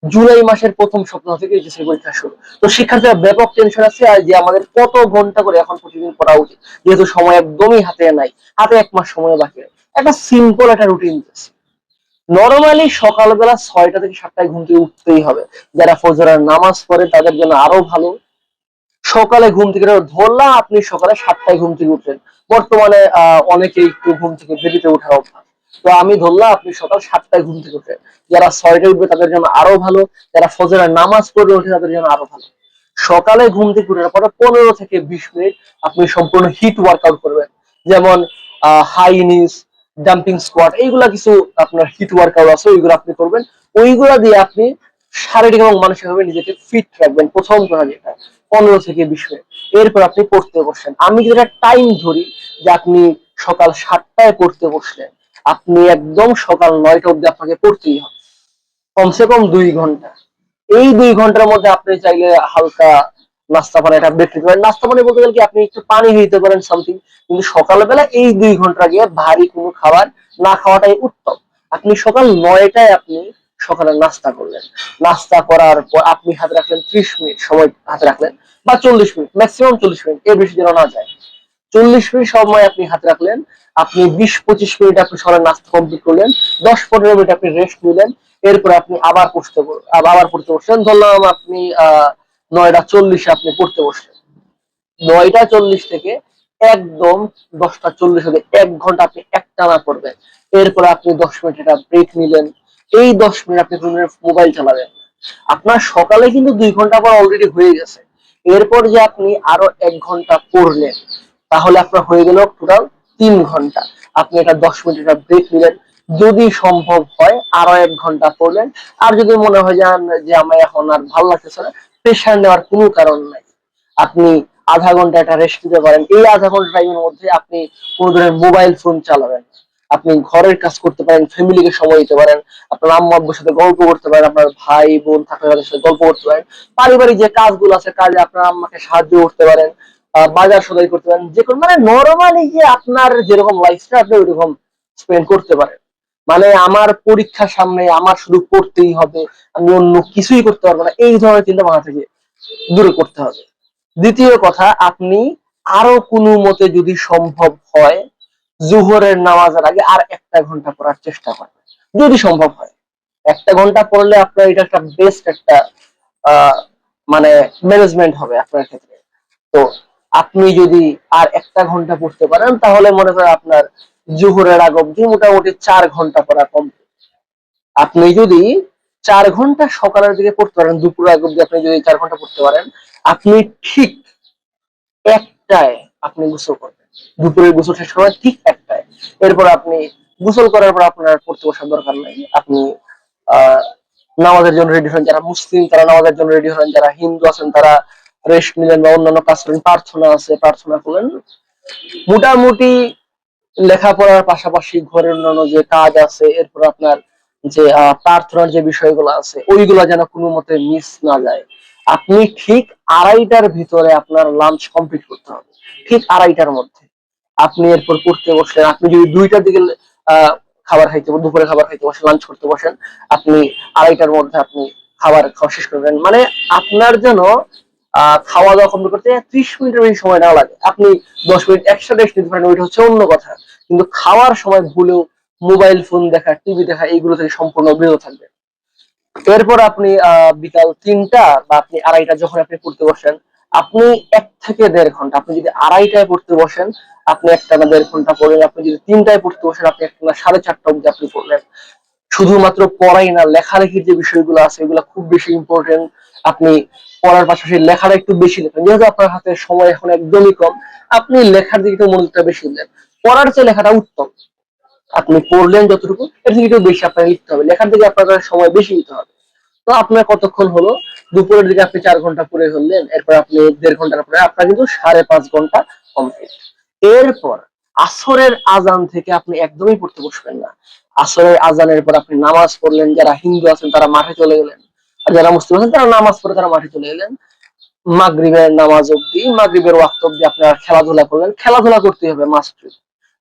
জুলাই মাসের প্রথম সপ্তাহ থেকে এইচএসসি পরীক্ষা শুরু। তো শিক্ষার্থীরা ব্যাপক টেনশন আছে আর যে আমাদের কত ঘন্টা করে এখন প্রতিদিন পড়া উচিত, যেহেতু সময় একদমই হাতে নাই, হাতে 1 মাস সময় বাকি। একটা সিম্পল একটা রুটিন দিচ্ছি। নরমালি সকালবেলা 6টা থেকে 7টায় ঘুম থেকে উঠতেই হবে। যারা ফজরের নামাজ পড়ে তাদের জন্য আরো ভালো। সকালে ঘুম থেকে ধরলাম আপনি সকালে 7টায় ঘুম থেকে উঠলেন। বর্তমানে অনেকেই একটু ঘুম থেকে দেরিতে ওঠার অভ্যাস। তো আমি ধরলাম আপনি সকাল 7টায় ঘুম থেকে উঠলেন। যারা 6টায় উঠবে তাদের জন্য আরো ভালো। যারা ফজরের নামাজ পড়ে ওঠে তাদের জন্য আরো ভালো। সকালে ঘুম থেকে উঠার পরে 15 থেকে 20 মিনিট আপনি সম্পূর্ণ হিট ওয়ার্কআউট করবেন। যেমন হাই নিস, জাম্পিং স্কোয়াট, এইগুলা কিছু আপনার হিট ওয়ার্কআউট আছে, ওইগুলো আপনি করবেন। ওইগুলা দিয়ে আপনি শারীরিক এবং মানসিকভাবে নিজেকে ফিট রাখবেন। প্রথম কথা যেটা 15 থেকে 20 মিনিট। এরপর আপনি পড়তে বসেন। আমি যেটা টাইম ধরি যে আপনি সকাল 7টায় পড়তে বসলেন, আপনি একদম সকাল 9টা অব্দি আপনাকে পড়তেই হবে, কমসে কম 2 ঘন্টা। এই 2 ঘন্টার মধ্যে আপনি চাইলে হালকা নাস্তা পানি একটা ব্রেক নিতে পারেন। নাস্তা পানি বলতে গেলে কি আপনি একটু পানি খেতে পারেন সামথিং, কিন্তু সকালবেলা এই 2 ঘন্টা গিয়ে ভারী কোনো খাবার না খাওয়াটাই উত্তম। আপনি সকাল 9টায় আপনি সকালে নাস্তা করলেন। নাস্তা করার পর আপনি হাতে রাখলেন 30 মিনিট সময়, হাতে রাখলেন বা 40 মিনিট, ম্যাক্সিমাম 40 মিনিট, এর বেশি যেন না যায়। 40 মিনিট সময় আপনি হাতে রাখলেন। আপনি 20-25 মিনিট আপনি সকালে নাস্তা কমপ্লিট করলেন। 10-15 মিনিট আপনি রেস্ট নিলেন। এরপর আপনি আবার পড়তে বসলেন। ধরলাম আপনি 9টা 40-এ আপনি পড়তে বসলেন। 9টা 40 থেকে একদম 10টা 40 হলে 1 ঘন্টা আপনি একটানা করবেন। এরপর আপনি 10 মিনিট একটা ব্রেক নিলেন। এই 10 মিনিট আপনি মোবাইল চালাবেন। আপনার সকালে কিন্তু 2 ঘন্টা পর অলরেডি হয়ে গেছে। এরপর যে আপনি আরো 1 ঘন্টা পড়লেন, তাহলে আপনার হয়ে গেল টোটাল 3 ঘন্টা। আপনি একটা 10 মিনিট একটা ব্রেক নিলেন। যদি সম্ভব হয় আরো 1 ঘন্টা পড়লেন। আর যদি মনে হয় যান যে আমার এখন আর ভালো লাগতেছে না, প্রেশার নেওয়ার কোনো কারণ নাই। আপনি আধা ঘন্টা একটা রেস্ট নিতে পারেন। এই আধা ঘন্টা টাইমের মধ্যে আপনি কোনো ধরনের মোবাইল ফোন চালাবেন। আপনি ঘরের কাজ করতে পারেন, ফ্যামিলিকে সময় দিতে পারেন, আপনার আম্মু আব্বুর সাথে গল্প করতে পারেন, আপনার ভাই বোন থাকলে তাদের সাথে গল্প করতে পারেন। পারিবারিক যে কাজগুলো আছে কাজে আপনার আম্মাকে সাহায্য করতে পারেন, বাজার সদাই করতে পারেন, যে কোনো মানে নরমালি যে আপনার যেরকম লাইফস্টাইল আপনি ওইরকম স্পেন্ড করতে পারেন। মানে আমার পরীক্ষা সামনে, আমার শুধু পড়তেই হবে, আমি অন্য কিছুই করতে পারবো না, এই ধরনের চিন্তা মাথা থেকে দূরে করতে হবে। দ্বিতীয় কথা, আপনি আরো কোনো মতে যদি সম্ভব হয় জোহরের নামাজের আগে আর 1টা ঘন্টা পড়ার চেষ্টা করবেন, যদি সম্ভব হয়। 1টা ঘন্টা পড়লে আপনার এটা একটা বেস্ট একটা আহ মানে ম্যানেজমেন্ট হবে আপনার ক্ষেত্রে। তো আপনি যদি আর 1টা ঘন্টা পড়তে পারেন তাহলে মনে করেন আপনার জোহরের আগ অব্দি মোটামুটি 4 ঘন্টা পড়া কমপ্লিট। আপনি যদি 4 ঘন্টা সকালের দিকে পড়তে পারেন, দুপুর আগ অব্দি আপনি যদি 4 ঘন্টা পড়তে পারেন, আপনি ঠিক 1টায় আপনি গোসল করবেন। দুপুরের গোসল শেষ করার ঠিক 1টায়। এরপর আপনি গোসল করার পর আপনার পড়তে বসার দরকার নাই। আপনি আহ নামাজের জন্য রেডি হন। যারা মুসলিম তারা নামাজের জন্য রেডি হন, যারা হিন্দু আছেন তারা রেস্ট নিলেন বা অন্যান্য কাজ করেন, প্রার্থনা আছে প্রার্থনা করলেন। মোটামুটি লেখাপড়ার পাশাপাশি ঘরের অন্যান্য যে কাজ আছে, এরপর আপনার যে প্রার্থনার যে বিষয়গুলো আছে ওইগুলা যেন কোনো মতে মিস না যায়। আপনি ঠিক 2:30টার ভিতরে আপনার লাঞ্চ কমপ্লিট করতে হবে, ঠিক 2:30টার মধ্যে। আপনি এরপর পড়তে বসলেন। আপনি যদি 2টার দিকে খাবার খাইতে, দুপুরে খাবার খাইতে বসেন, লাঞ্চ করতে বসেন, আপনি 2:30টার মধ্যে আপনি খাবার খাওয়া শেষ করবেন। মানে আপনার যেন খাওয়া দাওয়া কমপ্লিট করতে 30 মিনিটের বেশি সময় না লাগে। আপনি 10 মিনিট এক্সট্রা রেস্ট নিতে পারেন, ওইটা হচ্ছে অন্য কথা। কিন্তু খাওয়ার সময় ভুলেও মোবাইল ফোন দেখা, টিভি দেখা এইগুলো থেকে সম্পূর্ণ বিরত থাকবেন। এরপর আপনি বিকাল 3টা বা আপনি 2:30 যখন আপনি পড়তে বসেন, আপনি 1 থেকে 1.5 ঘন্টা, আপনি যদি 2:30টায় পড়তে বসেন আপনি 1 টানা 1.5 ঘন্টা পড়লেন। আপনি যদি 3টায় পড়তে বসেন আপনি 1 টানা 4:30 অব্দি আপনি পড়লেন। শুধুমাত্র পড়াই না, লেখালেখির যে বিষয়গুলো আছে এগুলো খুব বেশি ইম্পর্টেন্ট। আপনি পড়ার পাশাপাশি লেখাটা একটু বেশি লেখেন, যেহেতু আপনার হাতে সময় এখন একদমই কম। আপনি লেখার দিকে একটু মনোযোগটা বেশি দেন। পড়ার চেয়ে লেখাটা উত্তম। আপনি পড়লেন যতটুকু, এর থেকে একটু বেশি আপনার লিখতে হবে, লেখার দিকে আপনার সময় বেশি দিতে হবে। তো আপনার কতক্ষণ হলো? দুপুরের দিকে আপনি 4 ঘন্টা পড়ে ফেললেন, এরপর আপনি 1.5 ঘন্টার পরে আপনার কিন্তু 5.5 ঘন্টা কমপ্লিট। এরপর আসরের আজান থেকে আপনি একদমই পড়তে বসবেন না। আসরের আজানের পর আপনি নামাজ পড়লেন, যারা হিন্দু আছেন তারা মাঠে চলে গেলেন, আর যারা মুসলিম আছেন তারা নামাজ পড়ে তারা মাঠে চলে গেলেন। মাগরিবের নামাজ অব্দি, মাগরিবের ওয়াক্ত অব্দি আপনারা খেলাধুলা করলেন। খেলাধুলা করতে হবে মাস্ট।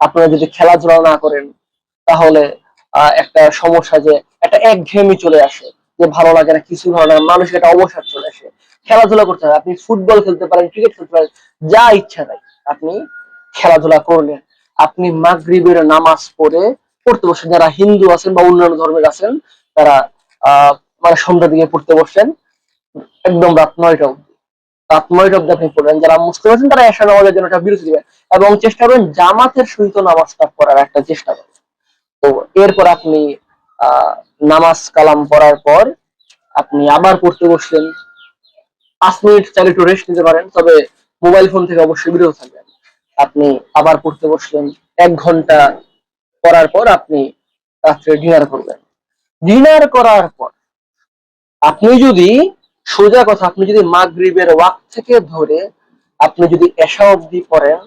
আপনারা যদি খেলাধুলা না করেন তাহলে একটা সমস্যা, যে একটা একঘেয়েমি চলে আসে, যে ভালো লাগে না, কিছু ভালো লাগে না, মানুষের একটা অবসাদ চলে আসে। খেলাধুলা করতে হবে, আপনি ফুটবল খেলতে পারেন, ক্রিকেট খেলতে পারেন, যা ইচ্ছা তাই আপনি খেলাধুলা করলেন। আপনি মাগরিবের নামাজ পড়তে বসেন, যারা হিন্দু আছেন বা অন্যান্য ধর্মের আছেন তারা আহ মানে সন্ধ্যার দিকে পড়তে বসেন একদম রাত 9টা অব্দি আপনি পড়বেন। যারা মুসলিম আছেন তারা এশা নামাজের জন্য একটা বিরতি দিবেন এবং চেষ্টা করবেন জামাতের সহিত নামাজটা পড়ার একটা চেষ্টা করবেন। তো এরপর আপনি আহ নামাজ কালাম পড়ার পর আপনি আবার পড়তে বসলেন। 5 মিনিট চাইলে একটু রেস্ট নিতে পারেন, তবে মোবাইল ফোন থেকে অবশ্যই বিরত থাকবেন। আপনি আবার পড়তে বসলেন, 1 ঘন্টা পড়ার পর আপনি রাত্রে ডিনার করবেন। ডিনার করার পর আপনি যদি, সোজা কথা, আপনি যদি মাগরিবের ওয়াক্ত থেকে ধরে আপনি যদি এশা অবধি পড়েন,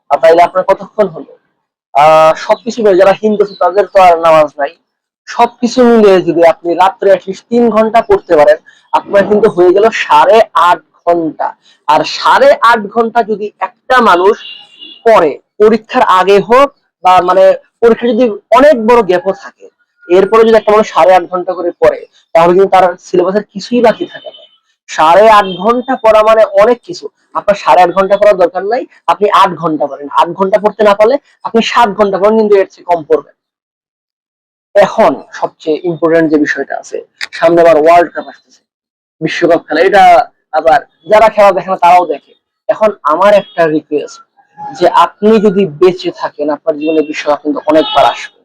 তাহলে আপনার কতক্ষণ হলো? সবকিছু মিলে যারা হিন্দু আছে তাদের তো আর নামাজ নাই, সবকিছু মিলে যদি আপনি রাত্রে অ্যাটলিস্ট 3 ঘন্টা পড়তে পারেন, আপনার কিন্তু হয়ে গেল 8.5 ঘন্টা। আর 8.5 ঘন্টা যদি একটা মানুষ পড়ে, পরীক্ষার আগে হোক বা মানে পরীক্ষা যদি অনেক বড় গ্যাপও থাকে, এরপরে যদি একটা মানুষ 8.5 ঘন্টা করে পড়ে, তাহলে কিন্তু তার সিলেবাসের কিছুই বাকি থাকে না। 8.5 ঘন্টা পড়া মানে অনেক কিছু। আপনার 8.5 ঘন্টা পড়ার দরকার নাই, আপনি 8 ঘন্টা পড়েন। 8 ঘন্টা পড়তে না পারলে আপনি 7 ঘন্টা পড়েন, কিন্তু এর চেয়ে কম পড়বেন। এখন সবচেয়ে ইম্পর্টেন্ট যে বিষয়টা আছে, সামনে আবার ওয়ার্ল্ড কাপ আসতেছে, বিশ্বকাপ খেলা, এটা আবার যারা খেলা দেখে না তারাও দেখে। এখন আমার একটা রিকোয়েস্ট, যে আপনি যদি বেঁচে থাকেন, আপনার জীবনে বিশ্বকাপ কিন্তু অনেকবার আসবে,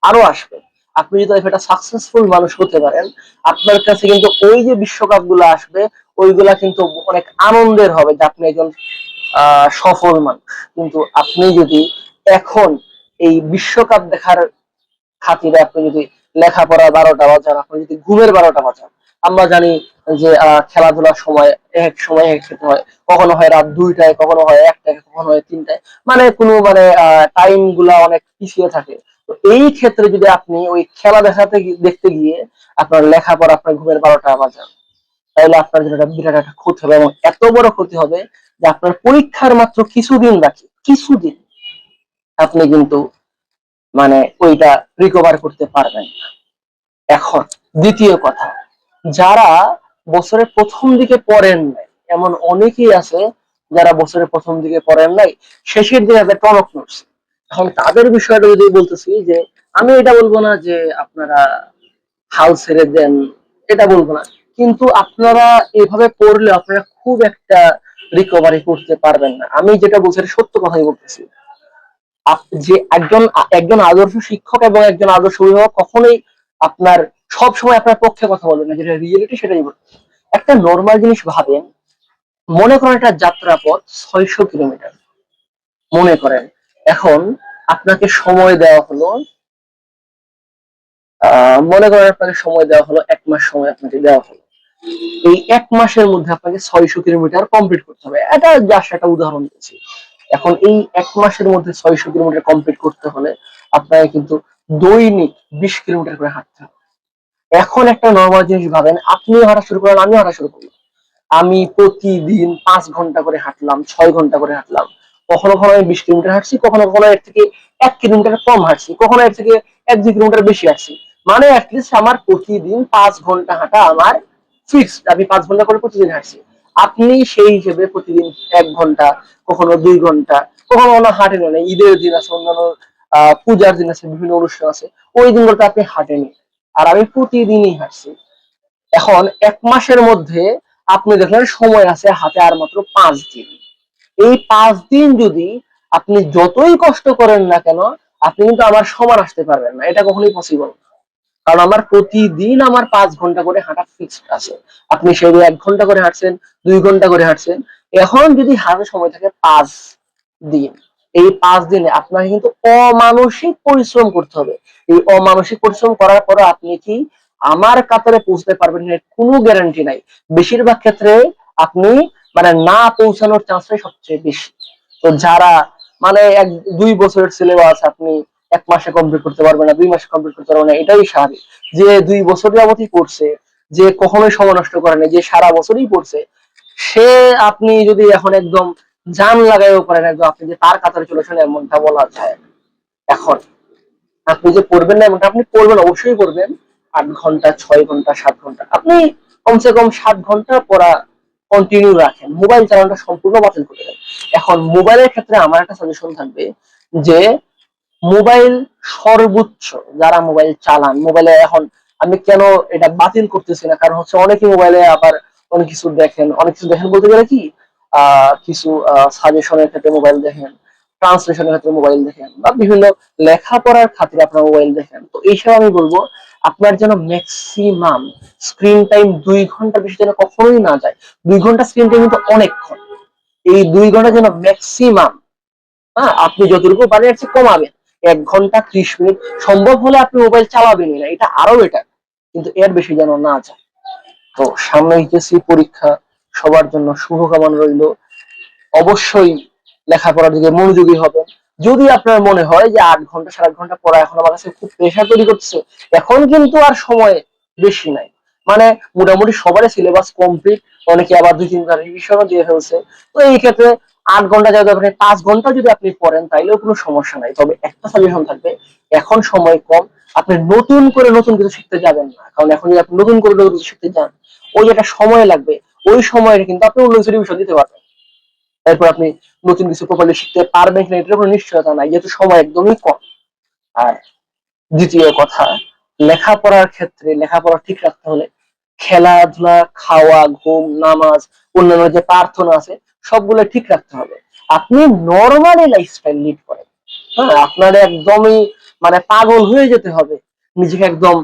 আরো আসবে। আপনি যদি একটা সাকসেসফুল মানুষ হতে পারেন, আপনার কাছে কিন্তু ওই যে বিশ্বকাপ গুলো আসবে, ওইগুলা কিন্তু অনেক আনন্দের হবে যে আপনি একজন সফল মানুষ। কিন্তু আপনি যদি এখন এই বিশ্বকাপ দেখার খাতিরে আপনি যদি লেখাপড়ার 12টা বাজান, আপনি যদি ঘুমের 12টা বাজান, আমরা জানি যে খেলাধুলার সময় এক সময় এক খেতে হয়, কখনো হয় রাত 2টায়, কখনো হয় 1টায়, কখনো হয় 3টায়, মানে কোনো মানে টাইম গুলা অনেক পিছিয়ে থাকে। তো এই ক্ষেত্রে যদি আপনি ওই খেলা দেখতে গিয়ে আপনার লেখাপড়া, আপনার ঘুমের 12টা বাজান, তাহলে আপনার জন্য একটা বিরাট একটা ক্ষতি হবে, এবং এত বড় ক্ষতি হবে যে আপনার পরীক্ষার মাত্র কিছুদিন বাকি, কিছুদিন আপনি কিন্তু মানে ওইটা রিকভার করতে পারবেন না। এখন দ্বিতীয় কথা, যারা বছরের প্রথম দিকে পড়েন নাই, এমন অনেকেই আছে যারা বছরের প্রথম দিকে পড়েন নাই, শেষের দিকে তাদের টনক নড়ছে। এখন তাদের বিষয়টা যদি বলতেছি, যে আমি এটা বলবো না যে আপনারা হাল ছেড়ে দেন, এটা বলবো না, কিন্তু আপনারা এভাবে পড়লে আপনারা খুব একটা রিকভারি করতে পারবেন না। আমি যেটা বলছি সত্য কথাই বলতেছি। যে একজন একজন আদর্শ শিক্ষক এবং একজন আদর্শ অভিভাবক কখনোই আপনার সব সময় আপনার পক্ষে কথা বলবেন না, যেটা রিয়েলিটি সেটাই বলবেন। একটা নর্মাল জিনিস ভাবেন, মনে করেন একটা যাত্রাপথ 600 কিলোমিটার, মনে করেন এখন আপনাকে সময় দেওয়া হলো, মনে করেন আপনাকে সময় দেওয়া হলো 1 মাস, সময় আপনাকে দেওয়া হলো। এই 1 মাসের মধ্যে আপনাকে 600 কিলোমিটার কমপ্লিট করতে হবে, এটা জাস্ট একটা উদাহরণ দিচ্ছি। এখন এই 1 মাসের মধ্যে 600 কিলোমিটার কমপ্লিট করতে হলে আপনাকে কিন্তু দৈনিক 20 কিলোমিটার করে হাঁটতে হবে। এখন একটা নর্মাল জিনিস ভাবেন, আপনিও হাঁটা শুরু করলেন, আমিও হাঁটা শুরু করলাম, আমি প্রতিদিন 5 ঘন্টা করে হাঁটলাম, 6 ঘন্টা করে হাঁটলাম, কখনো কখনো আমি 20 কিলোমিটার হাঁটছি, কখনো কখনো এর থেকে 1 কিলোমিটার কম হাঁটছি, কখনো এর থেকে 1-2 কিলোমিটার বেশি হাঁটছি। মানে অ্যাটলিস্ট আমার প্রতিদিন 5 ঘন্টা হাঁটা আমার ফিক্সড, আমি 5 ঘন্টা করে প্রতিদিন হাঁটছি। আপনি সেই হিসেবে প্রতিদিন 1 ঘন্টা, কখনো 2 ঘন্টা, কখনো কখনো হাঁটেন না, ঈদের দিন আছে, অন্যান্য পূজার দিন আছে, বিভিন্ন অনুষ্ঠান আছে, ওই দিনগুলোতে আপনি হাঁটেনি, আর আমি প্রতিদিনই হাঁটছি। এখন 1 মাসের মধ্যে আপনি দেখলেন সময় আছে হাতে আর মাত্র 5 দিন। এই 5 দিন যদি আপনি যতই কষ্ট করেন না কেন, আপনি কিন্তু আমার সমান আসতে পারবেন না, এটা কখনোই পসিবল না। কারণ আমার প্রতিদিন আমার 5 ঘন্টা করে হাঁটা ফিক্সড আছে। আপনি সেগুলো 1 ঘন্টা করে হাঁটছেন, 2 ঘন্টা করে হাঁটছেন। এখন যদি হাতে সময় থাকে 5 দিন, এই 5 দিনে আপনাকে কিন্তু অমানসিক পরিশ্রম করতে হবে। এই অমানসিক পরিশ্রম করার পরে আপনি কি আমার কাতারে পৌঁছতে পারবেন না, কোনো গ্যারান্টি নাই। বেশিরভাগ ক্ষেত্রে আপনি মানে না পৌঁছানোর চান্সটাই সবচেয়ে বেশি। তো যারা মানে 2 বছরের সিলেবাস আপনি 1 মাসে কমপ্লিট করতে পারবে না, 2 মাসে কমপ্লিট করতে পারবে না, এটাই স্বাভাবিক। যে 2 বছর যাবতই পড়ছে, যে কখনোই সময় নষ্ট করে না, যে সারা বছরই পড়ছে, সে আপনি যদি এখন একদম জান লাগাইও পারেন, একদম আপনি যে তার কাতারে চলেছেন এমনটা বলা যায়। এখন আপনি যে পড়বেন না এমনটা, আপনি পড়বেন, অবশ্যই পড়বেন। 8 ঘন্টা, 6 ঘন্টা, 7 ঘন্টা, আপনি কমসে কম 7 ঘন্টা পড়া কন্টিনিউ রাখেন, মোবাইল চালানোটা সম্পূর্ণ বাতিল করে দেন। এখন মোবাইলের ক্ষেত্রে আমার একটা সাজেশন থাকবে যে মোবাইল সর্বোচ্চ যারা মোবাইল চালান, মোবাইলে এখন আমি কেন এটা বাতিল করতেছি না, কারণ হচ্ছে অনেকে মোবাইলে আবার অনেক কিছু দেখেন বলতে গেলে কি কিছু সাজেশনের ক্ষেত্রে মোবাইল দেখেন, ট্রান্সলেশনের ক্ষেত্রে মোবাইল দেখেন, বা বিভিন্ন লেখাপড়ার খাতিরে আপনার মোবাইল দেখেন। তো এইসব আমি বলবো আপনার যেন ম্যাক্সিমাম স্ক্রিন টাইম 2 ঘন্টা বেশি যেন কখনোই না যায়। 2 ঘন্টা স্ক্রিন টাইম কিন্তু অনেকক্ষণ। এই 2 ঘন্টা যেন ম্যাক্সিমাম, হ্যাঁ, আপনি যতটুকু পারেন এর চেয়ে কমাবেন। 1 ঘন্টা 30 মিনিট সম্ভব হলে আপনি মোবাইল চালাবেনই না, এটা আরো বেটার, কিন্তু এর বেশি যেন না যায়। তো সামনে এইচএসসি পরীক্ষা, সবার জন্য শুভকামনা রইল। অবশ্যই লেখাপড়ার দিকে মনোযোগী হবে। যদি আপনার মনে হয় যে 8 ঘন্টা 7 ঘন্টা পড়া এখন আমার কাছে খুব প্রেশার তৈরি করছে, এখন কিন্তু আর সময় বেশি নাই। মানে মোটামুটি সবারই সিলেবাস কমপ্লিট, অনেকে আবার 2-3 বার রিভিশনও দিয়ে ফেলছে। তো এই ক্ষেত্রে 8 ঘন্টা যদি আপনি 5 ঘন্টা যদি আপনি পড়েন তাইলেও কোনো সমস্যা নাই। তবে একটা সাজেশন থাকবে, এখন সময় কম, আপনি নতুন করে নতুন কিছু শিখতে যাবেন না, কারণ এখন যদি আপনি নতুন করে নতুন কিছু শিখতে যান, ওই একটা সময় লাগবে, ওই সময়ে কিন্তু আপনি অন্য কিছু রিভিশন দিতে পারবেন। এরপর আপনি নতুন কিছু প্রপারলি শিখতে পারবেন কিনা এটার কোনো নিশ্চয়তা নাই, যেহেতু সময় একদমই কম। আর দ্বিতীয় কথা, লেখাপড়ার ক্ষেত্রে লেখাপড়া ঠিক রাখতে হলে খেলাধুলা, খাওয়া, ঘুম, নামাজ, অন্যান্য যে প্রার্থনা আছে সবগুলো ঠিক রাখতে হবে। আপনি নর্মালি লাইফস্টাইল লিড করেন, হ্যাঁ, আপনার একদমই মানে পাগল হয়ে যেতে হবে, নিজেকে একদম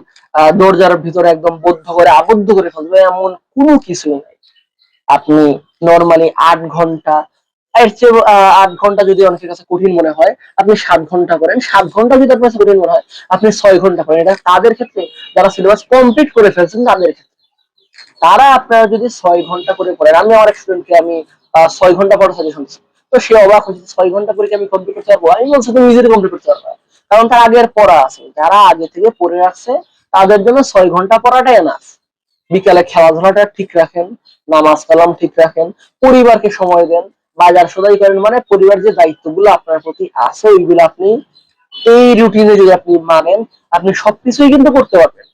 দরজার ভিতরে একদম বদ্ধ করে আবদ্ধ করে ফেলবে এমন কোনো কিছুই নাই। আপনি নর্মালি 8 ঘন্টা, এর চেয়ে 8 ঘন্টা যদি অনেকের কাছে কঠিন মনে হয়, আপনি 7 ঘন্টা করেন। 7 ঘন্টা যদি আপনার কাছে কঠিন মনে হয়, আপনি 6 ঘন্টা করেন। এটা তাদের ক্ষেত্রে যারা সিলেবাস কমপ্লিট করে ফেলছেন তাদের ক্ষেত্রে। তারা আপনারা যদি 6 ঘন্টা করে পড়েন, আমি আমার স্টুডেন্টকে আমি 6 ঘন্টা পড়ার সাজেশন দিচ্ছি, তো সে অবাক হচ্ছে 6 ঘন্টা পরে কি আমি কমপ্লিট করতে পারবো? আমি বলছি তুমি নিজেই কমপ্লিট করতে পারবে, কারণ তার আগে আর পড়া আছে, যারা আগে থেকে পড়ে রাখছে তাদের জন্য 6 ঘন্টা পড়াটাই এনাফ। বিকালে খেলাধুলাটা ঠিক রাখেন, নামাজ কালাম ঠিক রাখেন, পরিবারকে সময় দেন, বাজার সদাই করেন, মানে পরিবার যে দায়িত্বগুলো আপনার প্রতি আছে ওইগুলো আপনি এই রুটিনে যদি আপনি মানেন, আপনি সবকিছুই কিন্তু করতে পারবেন।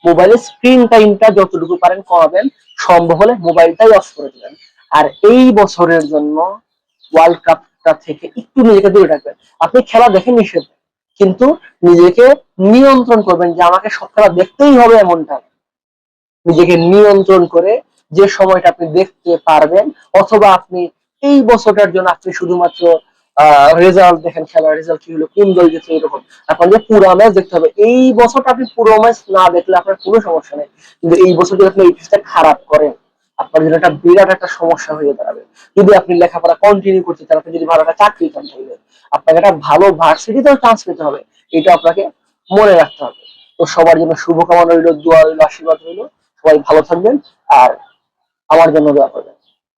মোবাইলের স্ক্রিন টাইমটা যতটুকু পারেন কমাবেন, সম্ভব হলে মোবাইলটাই অফ করে দিবেন। আর এই বছরের জন্য ওয়ার্ল্ড কাপটা থেকে একটু নিজেকে দূরে রাখবেন। আপনি খেলা দেখেন নিষেধ, কিন্তু নিজেকে নিয়ন্ত্রণ করবেন যে আমাকে সব খেলা দেখতেই হবে এমনটা না। নিজেকে নিয়ন্ত্রণ করে যে সময়টা আপনি দেখতে পারবেন, অথবা আপনি এই বছরটার জন্য আপনি শুধুমাত্র রেজাল্ট দেখেন, খেলার রেজাল্ট কি হলো, কোন দল জিতছে, এরকম আপনাদের পুরো ম্যাচ দেখতে হবে। এই বছরটা আপনি পুরো ম্যাচ না দেখলে আপনার কোনো সমস্যা নেই, কিন্তু এই বছর যদি আপনি এই ম্যাচটা খারাপ করেন, আপনার জন্য একটা বিরাট একটা সমস্যা হয়ে দাঁড়াবে। যদি আপনি লেখাপড়া কন্টিনিউ করতে চান, আপনি যদি ভালো একটা চাকরি চান, তাহলে আপনাকে একটা ভালো ভার্সিটিতেও চান্স পেতে হবে, এটা আপনাকে মনে রাখতে হবে। তো সবার জন্য শুভকামনা রইল, দোয়া রইল, আশীর্বাদ রইল। সবাই ভালো থাকবেন, আর আমার জন্য দোয়া করবেন।